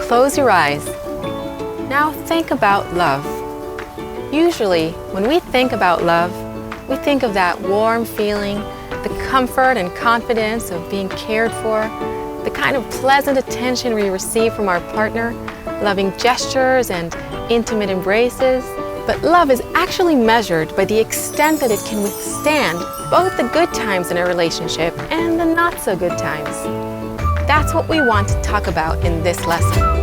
close your eyes. Now think about love. Usually, when we think about love, we think of that warm feeling, the comfort and confidence of being cared for, the kind of pleasant attention we receive from our partner, loving gestures and intimate embraces. But love is actually measured by the extent that it can withstand both the good times in a relationship and the not so good times. That's what we want to talk about in this lesson.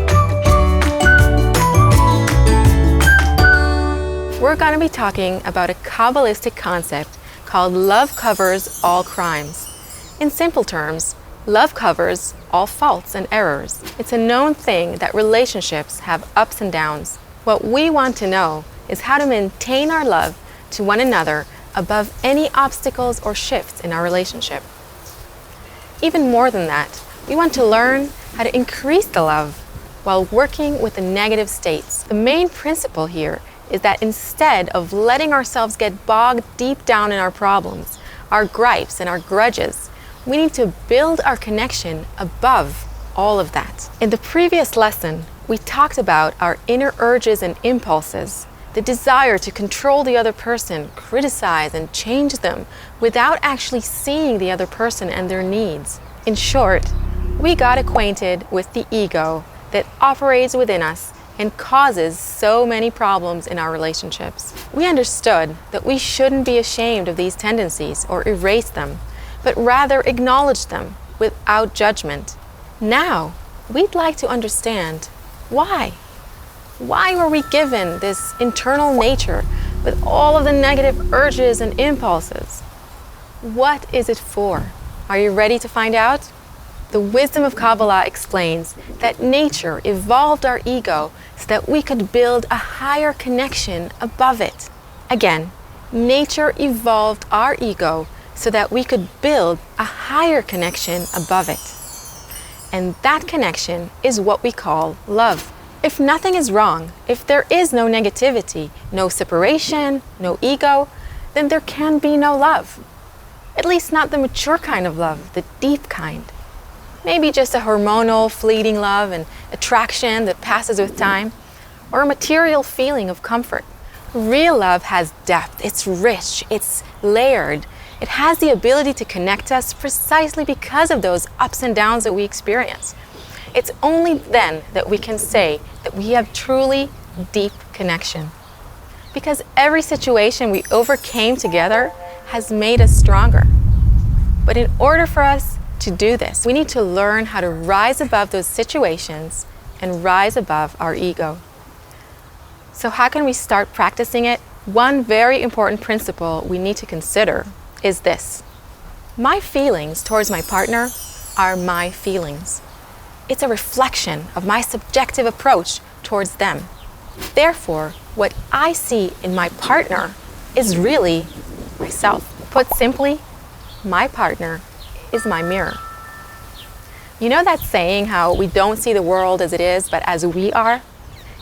We're going to be talking about a Kabbalistic concept called love covers all crimes. In simple terms, love covers all faults and errors. It's a known thing that relationships have ups and downs. What we want to know is how to maintain our love to one another above any obstacles or shifts in our relationship. Even more than that, we want to learn how to increase the love while working with the negative states. The main principle here is that instead of letting ourselves get bogged deep down in our problems, our gripes and our grudges, we need to build our connection above all of that. In the previous lesson, we talked about our inner urges and impulses, the desire to control the other person, criticize and change them without actually seeing the other person and their needs. In short, we got acquainted with the ego that operates within us and causes so many problems in our relationships. We understood that we shouldn't be ashamed of these tendencies or erase them, but rather acknowledge them without judgment. Now, we'd like to understand why. Why were we given this internal nature with all of the negative urges and impulses? What is it for? Are you ready to find out? The wisdom of Kabbalah explains that nature evolved our ego so that we could build a higher connection above it. Again, nature evolved our ego so that we could build a higher connection above it. And that connection is what we call love. If nothing is wrong, if there is no negativity, no separation, no ego, then there can be no love. At least not the mature kind of love, the deep kind. Maybe just a hormonal, fleeting love and attraction that passes with time, or a material feeling of comfort. Real love has depth, it's rich, it's layered. It has the ability to connect us precisely because of those ups and downs that we experience. It's only then that we can say that we have truly deep connection. Because every situation we overcame together has made us stronger. But in order for us to do this, we need to learn how to rise above those situations and rise above our ego. So how can we start practicing it? One very important principle we need to consider is this. My feelings towards my partner are my feelings. It's a reflection of my subjective approach towards them. Therefore, what I see in my partner is really myself. Put simply, my partner is my mirror. You know that saying how we don't see the world as it is, but as we are?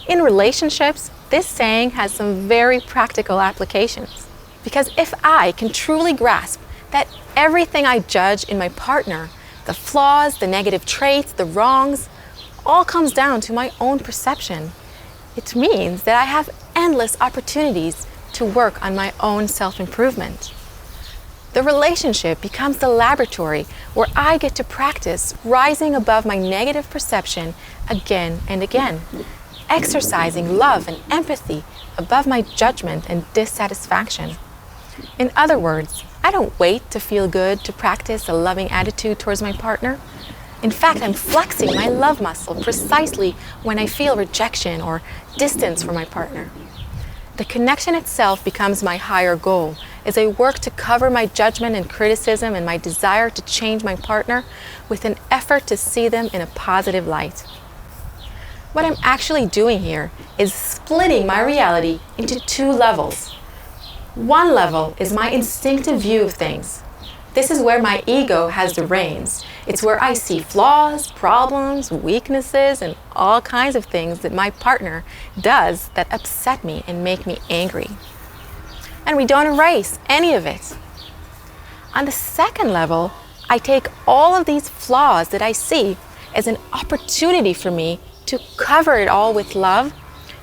In relationships, this saying has some very practical applications. Because if I can truly grasp that everything I judge in my partner, the flaws, the negative traits, the wrongs, all comes down to my own perception, it means that I have endless opportunities to work on my own self-improvement. The relationship becomes the laboratory where I get to practice rising above my negative perception again and again, exercising love and empathy above my judgment and dissatisfaction. In other words, I don't wait to feel good to practice a loving attitude towards my partner. In fact, I'm flexing my love muscle precisely when I feel rejection or distance from my partner. The connection itself becomes my higher goal as I work to cover my judgment and criticism and my desire to change my partner with an effort to see them in a positive light. What I'm actually doing here is splitting my reality into two levels. One level is my instinctive view of things. This is where my ego has the reins. It's where I see flaws, problems, weaknesses, and all kinds of things that my partner does that upset me and make me angry. And we don't erase any of it. On the second level, I take all of these flaws that I see as an opportunity for me to cover it all with love,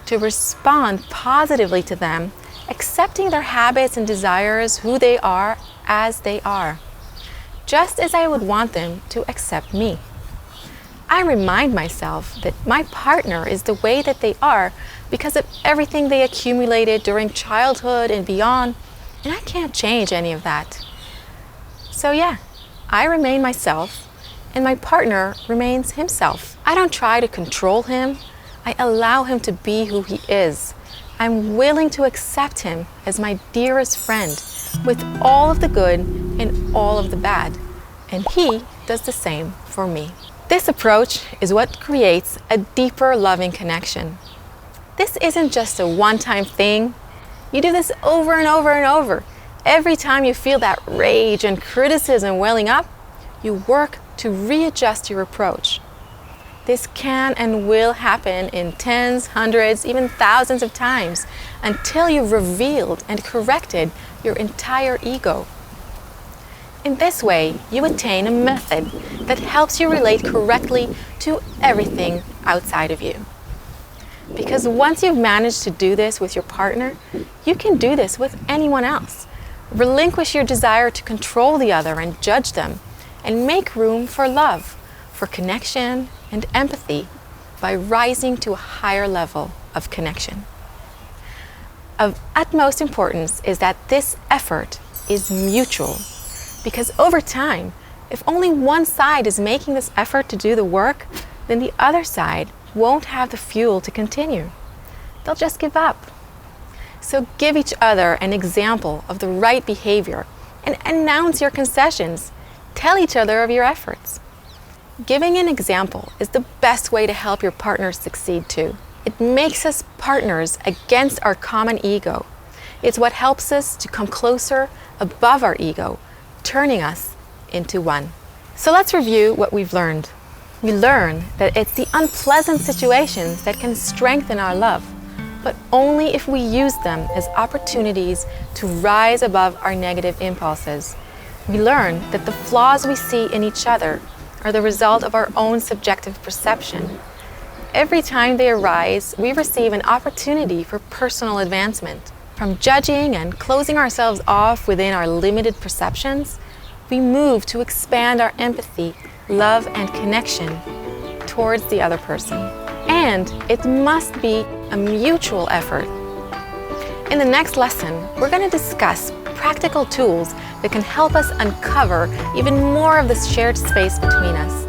to respond positively to them, accepting their habits and desires, who they are, as they are, just as I would want them to accept me. I remind myself that my partner is the way that they are because of everything they accumulated during childhood and beyond, and I can't change any of that. So yeah, I remain myself, and my partner remains himself. I don't try to control him. I allow him to be who he is. I'm willing to accept him as my dearest friend with all of the good and all of the bad. And he does the same for me. This approach is what creates a deeper loving connection. This isn't just a one-time thing. You do this over and over and over. Every time you feel that rage and criticism welling up, you work to readjust your approach. This can and will happen in tens, hundreds, even thousands of times until you've revealed and corrected your entire ego. In this way, you attain a method that helps you relate correctly to everything outside of you. Because once you've managed to do this with your partner, you can do this with anyone else. Relinquish your desire to control the other and judge them, and make room for love, for connection and empathy by rising to a higher level of connection. Of utmost importance is that this effort is mutual, because over time, if only one side is making this effort to do the work, then the other side won't have the fuel to continue. They'll just give up. So give each other an example of the right behavior and announce your concessions. Tell each other of your efforts. Giving an example is the best way to help your partner succeed too. It makes us partners against our common ego. It's what helps us to come closer above our ego, turning us into one. So let's review what we've learned. We learn that it's the unpleasant situations that can strengthen our love, but only if we use them as opportunities to rise above our negative impulses. We learn that the flaws we see in each other are the result of our own subjective perception. Every time they arise, we receive an opportunity for personal advancement. From judging and closing ourselves off within our limited perceptions, we move to expand our empathy, love, and connection towards the other person. And it must be a mutual effort. In the next lesson, we're going to discuss practical tools that can help us uncover even more of this shared space between us.